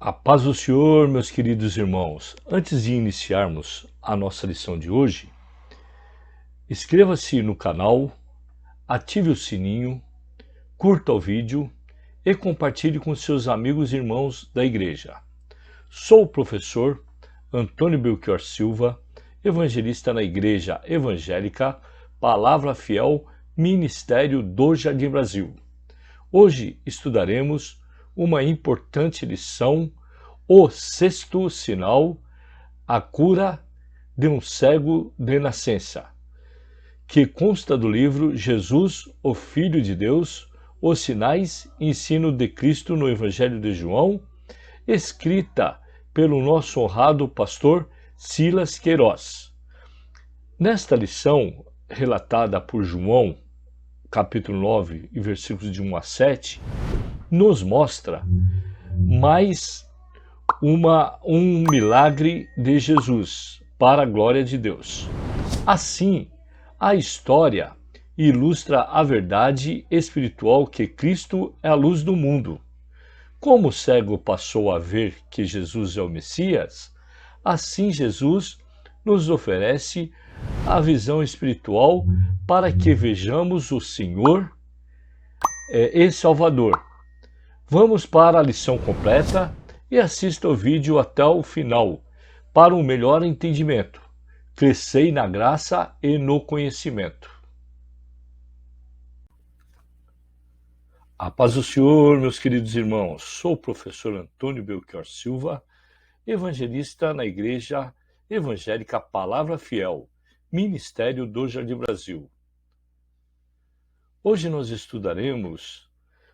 A paz do Senhor, meus queridos irmãos. Antes de iniciarmos a nossa lição de hoje, inscreva-se no canal, ative o sininho, curta o vídeo e compartilhe com seus amigos e irmãos da igreja. Sou o professor Antônio Belchior Silva, evangelista na Igreja Evangélica Palavra Fiel, Ministério do Jardim Brasil. Hoje estudaremos uma importante lição, o sexto sinal, a cura de um cego de nascença, que consta do livro Jesus, o Filho de Deus, os sinais e ensino de Cristo no Evangelho de João, escrita pelo nosso honrado pastor Silas Queiroz. Nesta lição, relatada por João, capítulo 9, e versículos de 1 a 7, nos mostra mais um milagre de Jesus, para a glória de Deus. Assim, a história ilustra a verdade espiritual que Cristo é a luz do mundo. Como o cego passou a ver que Jesus é o Messias, assim Jesus nos oferece a visão espiritual para que vejamos o Senhor e Salvador. Vamos para a lição completa e assista o vídeo até o final para um melhor entendimento. Crescei na graça e no conhecimento. A paz do Senhor, meus queridos irmãos. Sou o professor Antônio Belchior Silva, evangelista na Igreja Evangélica Palavra Fiel, Ministério do Jardim Brasil. Hoje nós estudaremos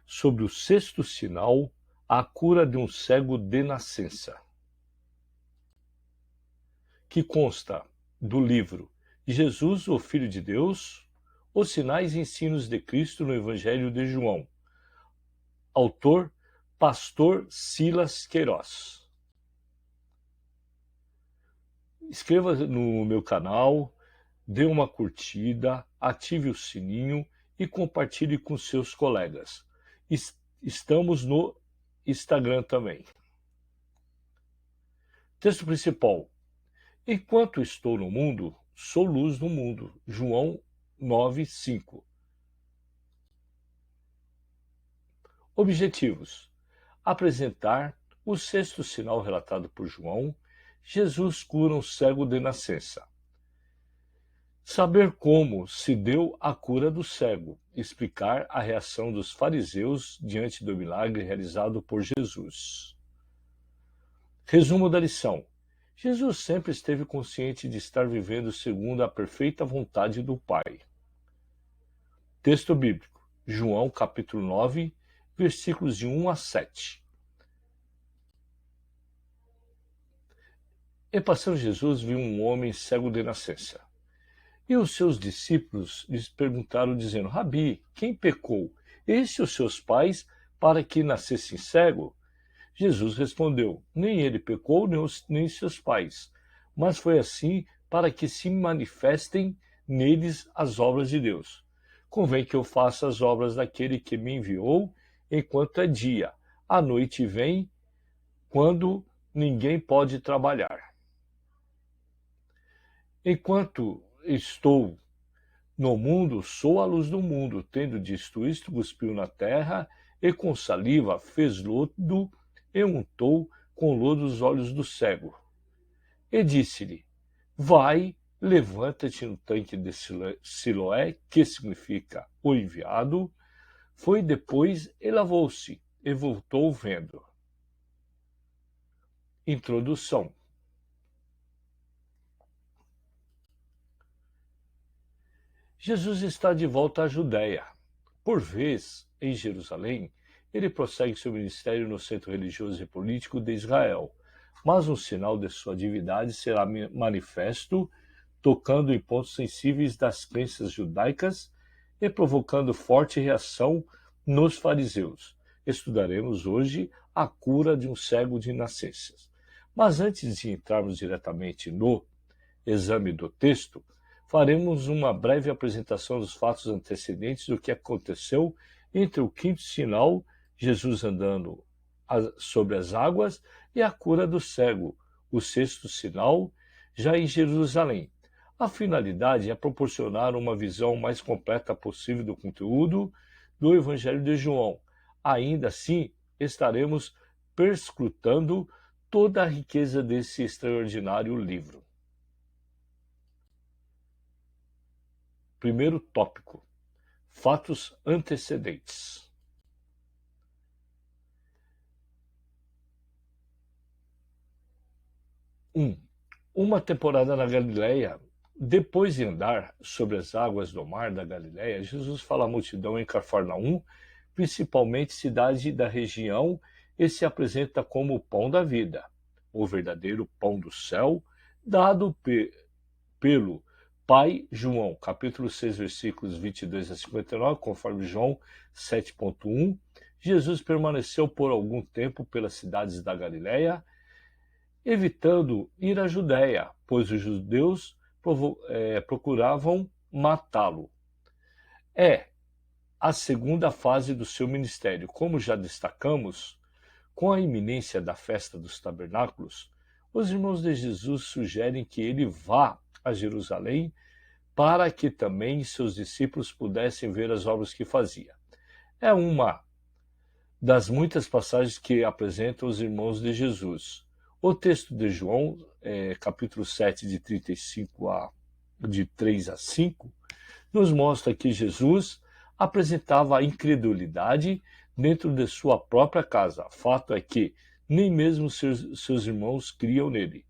sobre o sexto sinal, a cura de um cego de nascença, que consta do livro Jesus, o Filho de Deus, os sinais e ensinos de Cristo no Evangelho de João. Autor, pastor Silas Queiroz. Inscreva no meu canal, dê uma curtida, ative o sininho e compartilhe com seus colegas. Estamos no Instagram também. Texto principal. Enquanto estou no mundo, sou luz do mundo. João 9:5. Objetivos. Apresentar o sexto sinal relatado por João. Jesus cura um cego de nascença. Saber como se deu a cura do cego. Explicar a reação dos fariseus diante do milagre realizado por Jesus. Resumo da lição. Jesus sempre esteve consciente de estar vivendo segundo a perfeita vontade do Pai. Texto bíblico. João capítulo 9, versículos de 1 a 7. E passando Jesus viu um homem cego de nascença. E os seus discípulos lhes perguntaram, dizendo: Rabi, quem pecou, este ou seus pais, para que nascessem cego? Jesus respondeu: Nem ele pecou, nem seus pais, mas foi assim para que se manifestem neles as obras de Deus. Convém que eu faça as obras daquele que me enviou, enquanto é dia. A noite vem, quando ninguém pode trabalhar. Enquanto estou no mundo, sou a luz do mundo. Tendo dito isto, cuspiu na terra e com saliva fez lodo e untou com lodo os olhos do cego. E disse-lhe: Vai, levanta-te no tanque de Siloé, que significa o enviado. Foi depois e lavou-se e voltou vendo. Introdução. Jesus está de volta à Judéia. Por vez, em Jerusalém, ele prossegue seu ministério no centro religioso e político de Israel, mas um sinal de sua divindade será manifesto, tocando em pontos sensíveis das crenças judaicas e provocando forte reação nos fariseus. Estudaremos hoje a cura de um cego de nascença. Mas antes de entrarmos diretamente no exame do texto, faremos uma breve apresentação dos fatos antecedentes do que aconteceu entre o quinto sinal, Jesus andando sobre as águas, e a cura do cego, o sexto sinal, já em Jerusalém. A finalidade é proporcionar uma visão mais completa possível do conteúdo do Evangelho de João. Ainda assim, estaremos perscrutando toda a riqueza desse extraordinário livro. Primeiro tópico: fatos antecedentes. 1. Uma temporada na Galileia. Depois de andar sobre as águas do mar da Galileia, Jesus fala à multidão em Cafarnaum, principalmente cidade da região, e se apresenta como o pão da vida, o verdadeiro pão do céu, dado pelo Pai. João, capítulo 6, versículos 22 a 59, conforme João 7.1. Jesus permaneceu por algum tempo pelas cidades da Galileia, evitando ir à Judéia, pois os judeus procuravam matá-lo. É a segunda fase do seu ministério. Como já destacamos, com a iminência da festa dos tabernáculos, os irmãos de Jesus sugerem que ele vá a Jerusalém para que também seus discípulos pudessem ver as obras que fazia. É uma das muitas passagens que apresentam os irmãos de Jesus. O texto de João, capítulo 7, de 3 a 5, nos mostra que Jesus apresentava a incredulidade dentro de sua própria casa. Fato é que nem mesmo seus irmãos criam nele.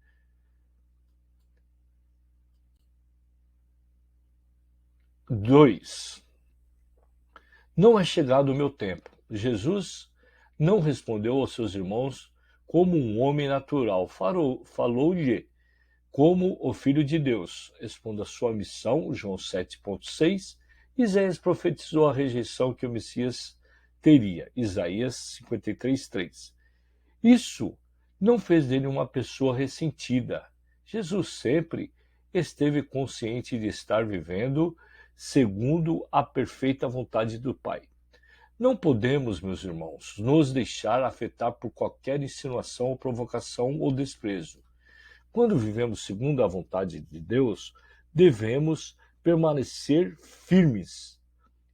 2. Não é chegado o meu tempo. Jesus não respondeu aos seus irmãos como um homem natural, falou-lhe como o Filho de Deus, expondo a sua missão, João 7.6, Isaías profetizou a rejeição que o Messias teria, Isaías 53.3. Isso não fez dele uma pessoa ressentida. Jesus sempre esteve consciente de estar vivendo segundo a perfeita vontade do Pai. Não podemos, meus irmãos, nos deixar afetar por qualquer insinuação ou provocação ou desprezo. Quando vivemos segundo a vontade de Deus, devemos permanecer firmes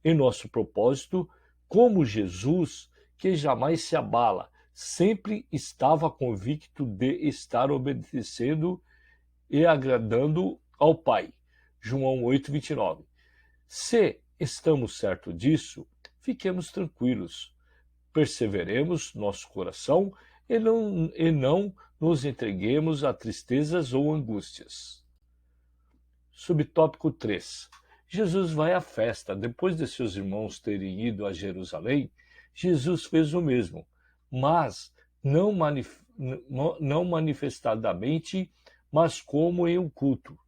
em nosso propósito, como Jesus, que jamais se abala, sempre estava convicto de estar obedecendo e agradando ao Pai. João 8:29. Se estamos certos disso, fiquemos tranquilos, perseveremos nosso coração e não nos entreguemos a tristezas ou angústias. Subtópico 3. Jesus vai à festa. Depois de seus irmãos terem ido a Jerusalém, Jesus fez o mesmo, mas não manifestadamente, mas como em um culto.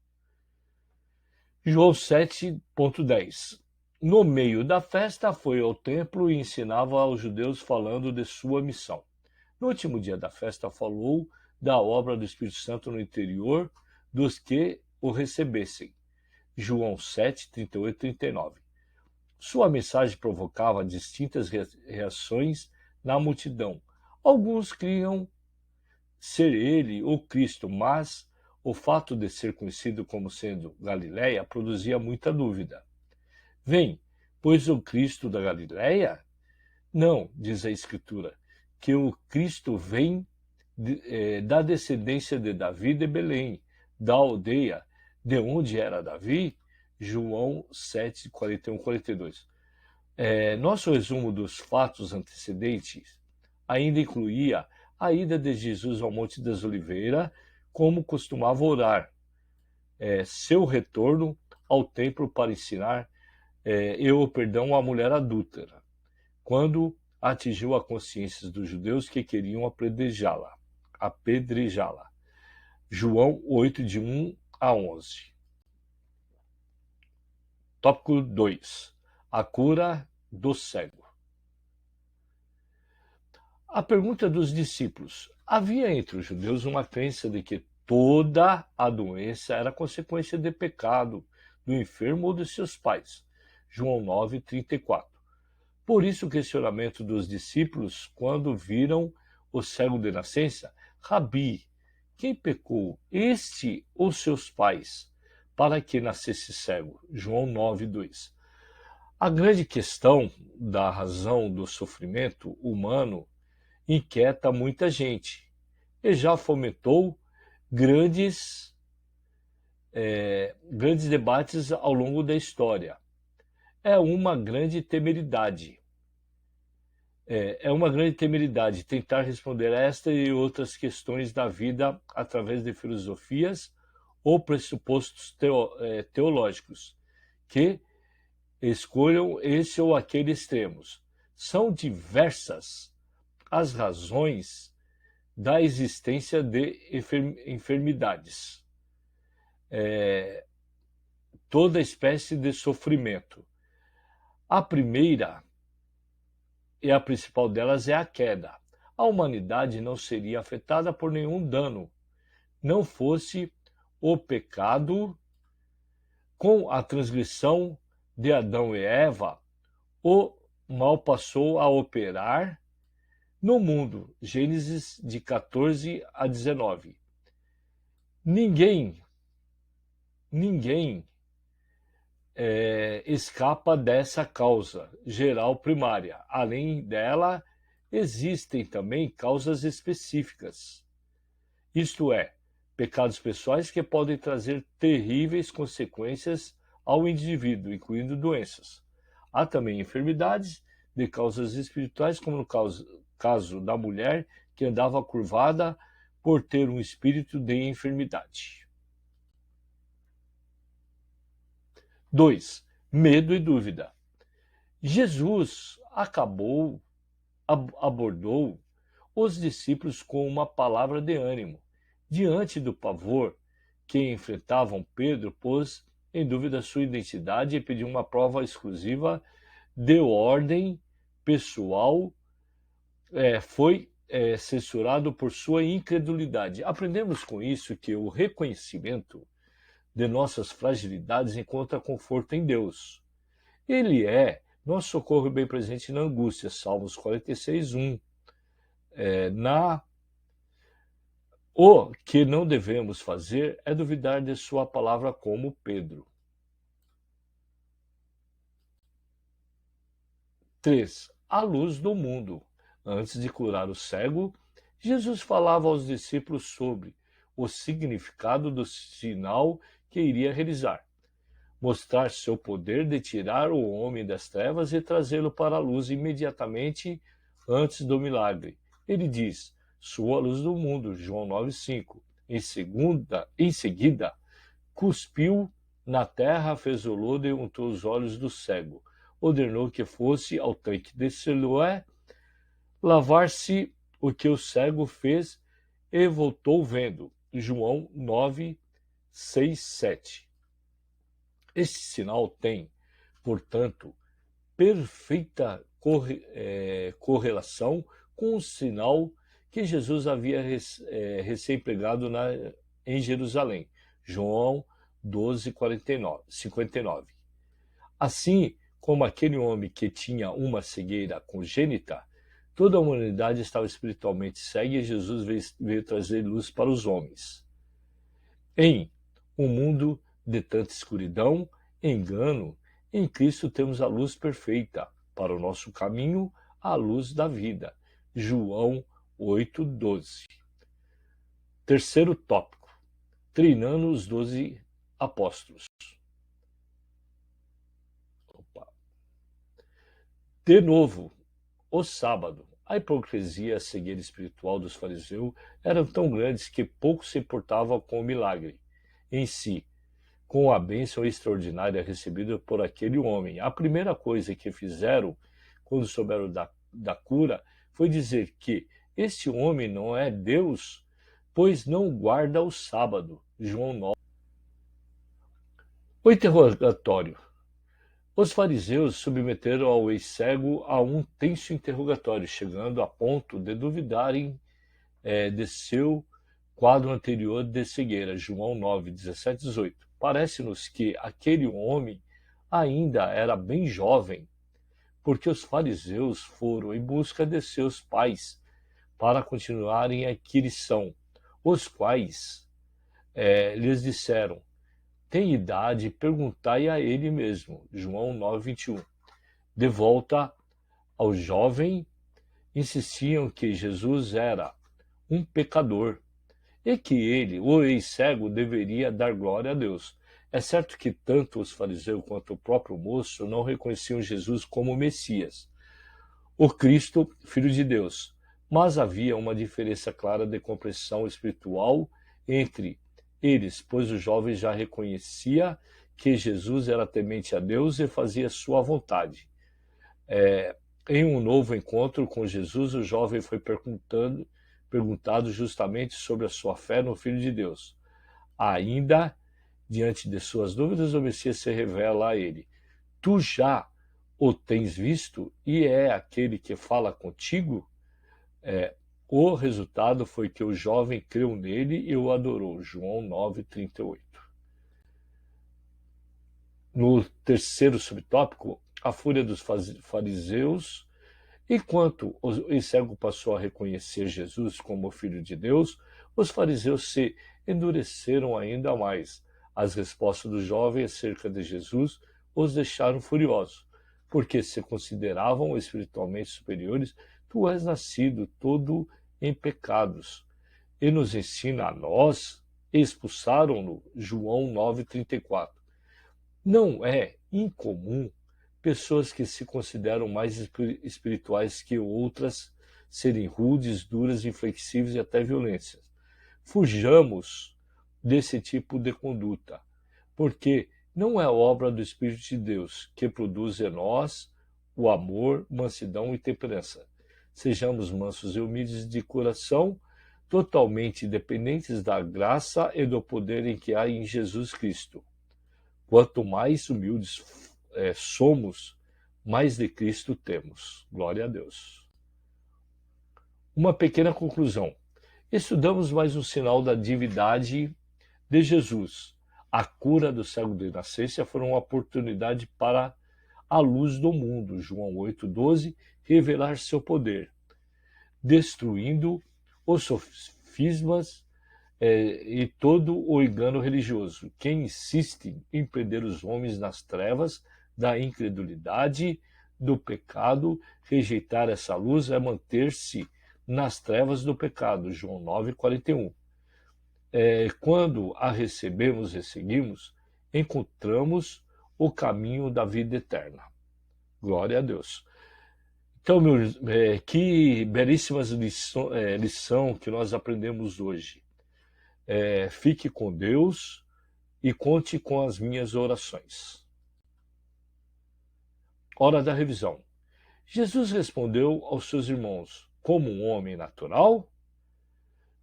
João 7.10. No meio da festa, foi ao templo e ensinava aos judeus falando de sua missão. No último dia da festa, falou da obra do Espírito Santo no interior dos que o recebessem. João 7, 38 e 39. Sua mensagem provocava distintas reações na multidão. Alguns criam ser ele o Cristo, mas o fato de ser conhecido como sendo Galileia produzia muita dúvida. Vem, pois o Cristo da Galileia? Não, diz a Escritura, que o Cristo vem da descendência de Davi de Belém, da aldeia de onde era Davi. João 7, 41 e 42. Nosso resumo dos fatos antecedentes ainda incluía a ida de Jesus ao Monte das Oliveiras, como costumava orar, seu retorno ao templo para ensinar e o perdão à mulher adúltera, quando atingiu a consciência dos judeus que queriam apedrejá-la. João 8, de 1 a 11. Tópico 2. A cura do cego. A pergunta dos discípulos. Havia entre os judeus uma crença de que toda a doença era consequência de pecado do enfermo ou de seus pais. João 9, 34. Por isso o questionamento dos discípulos quando viram o cego de nascença, Rabi, quem pecou, este ou seus pais, para que nascesse cego? João 9:2. A grande questão da razão do sofrimento humano inquieta muita gente e já fomentou grandes, grandes debates ao longo da história. É uma grande temeridade. É uma grande temeridade tentar responder a esta e outras questões da vida através de filosofias ou pressupostos teológicos que escolham esse ou aquele extremos. São diversas as razões da existência de enfermidades, toda espécie de sofrimento. A primeira e a principal delas é a queda. A humanidade não seria afetada por nenhum dano, não fosse o pecado. Com a transgressão de Adão e Eva, o mal passou a operar no mundo. Gênesis de 14 a 19. Ninguém escapa dessa causa geral primária. Além dela, existem também causas específicas, isto é, pecados pessoais que podem trazer terríveis consequências ao indivíduo, incluindo doenças. Há também enfermidades de causas espirituais, como no caso da mulher que andava curvada por ter um espírito de enfermidade. 2. Medo e dúvida. Jesus abordou os discípulos com uma palavra de ânimo. Diante do pavor que enfrentavam, Pedro pôs em dúvida sua identidade e pediu uma prova exclusiva de ordem pessoal. Foi censurado por sua incredulidade. Aprendemos com isso que o reconhecimento de nossas fragilidades encontra conforto em Deus. Ele é nosso socorro bem presente na angústia. Salmos 46:1. O que não devemos fazer é duvidar de sua palavra como Pedro. 3. A luz do mundo. Antes de curar o cego, Jesus falava aos discípulos sobre o significado do sinal que iria realizar. Mostrar seu poder de tirar o homem das trevas e trazê-lo para a luz imediatamente antes do milagre. Ele diz: sou a luz do mundo, João 9:5. Em seguida, cuspiu na terra, fez o lodo e untou os olhos do cego. Ordenou que fosse ao tanque de Siloé lavar-se, o que o cego fez e voltou vendo. João 9:6, 7. Esse sinal tem, portanto, perfeita correlação com o sinal que Jesus havia recém-pregado em Jerusalém. João 12:59. Assim como aquele homem que tinha uma cegueira congênita, toda a humanidade estava espiritualmente cega e Jesus veio trazer luz para os homens. Em um mundo de tanta escuridão, engano, em Cristo temos a luz perfeita para o nosso caminho, a luz da vida. João 8:12. Terceiro tópico: treinando os 12 apóstolos. De novo, o sábado. A hipocrisia e a cegueira espiritual dos fariseus eram tão grandes que pouco se importavam com o milagre em si, com a bênção extraordinária recebida por aquele homem. A primeira coisa que fizeram, quando souberam da cura, foi dizer que este homem não é Deus, pois não guarda o sábado. João 9. O interrogatório. Os fariseus submeteram ao ex-cego a um tenso interrogatório, chegando a ponto de duvidarem de seu quadro anterior de cegueira. João 9, 17, 18. Parece-nos que aquele homem ainda era bem jovem, porque os fariseus foram em busca de seus pais para continuarem a que eles são, os quais lhes disseram: tem idade, perguntai a ele mesmo. João 9:21. De volta ao jovem, insistiam que Jesus era um pecador e que ele, o ex-cego, deveria dar glória a Deus. É certo que tanto os fariseus quanto o próprio moço não reconheciam Jesus como Messias, o Cristo, Filho de Deus, mas havia uma diferença clara de compreensão espiritual entre eles, pois o jovem já reconhecia que Jesus era temente a Deus e fazia sua vontade. Em um novo encontro com Jesus, o jovem foi perguntado justamente sobre a sua fé no Filho de Deus. Ainda diante de suas dúvidas, o Messias se revela a ele: tu já o tens visto e é aquele que fala contigo? O resultado foi que o jovem creu nele e o adorou. João 9:38. No terceiro subtópico, a fúria dos fariseus. Enquanto o cego passou a reconhecer Jesus como o Filho de Deus, os fariseus se endureceram ainda mais. As respostas do jovem acerca de Jesus os deixaram furiosos, porque se consideravam espiritualmente superiores. Tu és nascido todo em pecados e nos ensina a nós. Expulsaram-no. João 9:34. Não é incomum pessoas que se consideram mais espirituais que outras serem rudes, duras, inflexíveis e até violentas. Fujamos desse tipo de conduta, porque não é obra do Espírito de Deus que produz em nós o amor, mansidão e temperança. Sejamos mansos e humildes de coração, totalmente dependentes da graça e do poder em que há em Jesus Cristo. Quanto mais humildes somos, mais de Cristo temos. Glória a Deus. Uma pequena conclusão. Estudamos mais um sinal da divindade de Jesus. A cura do cego de nascença foi uma oportunidade para a luz do mundo, João 8:12, revelar seu poder, destruindo os sofismas e todo o engano religioso. Quem insiste em prender os homens nas trevas da incredulidade, do pecado, rejeitar essa luz é manter-se nas trevas do pecado. João 9:41. Quando a recebemos e seguimos, encontramos o caminho da vida eterna. Glória a Deus. Então, meus, que belíssimas lição que nós aprendemos hoje. Fique com Deus e conte com as minhas orações. Hora da revisão. Jesus respondeu aos seus irmãos como um homem natural?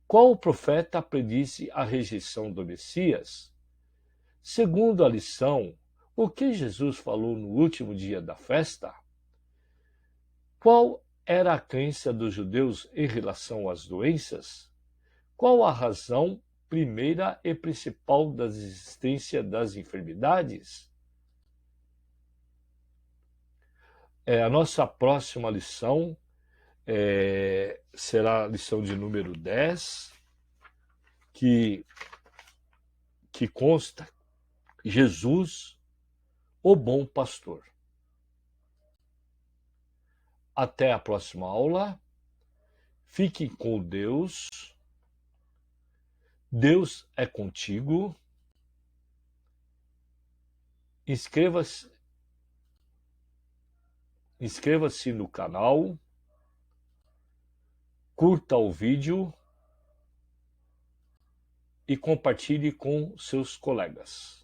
Qual profeta predisse a rejeição do Messias? Segundo a lição, o que Jesus falou no último dia da festa? Qual era a crença dos judeus em relação às doenças? Qual a razão primeira e principal da existência das enfermidades? A nossa próxima lição será a lição de número 10, que consta Jesus, o bom pastor. Até a próxima aula. Fiquem com Deus. Deus é contigo. Inscreva-se no canal. Curta o vídeo e compartilhe com seus colegas.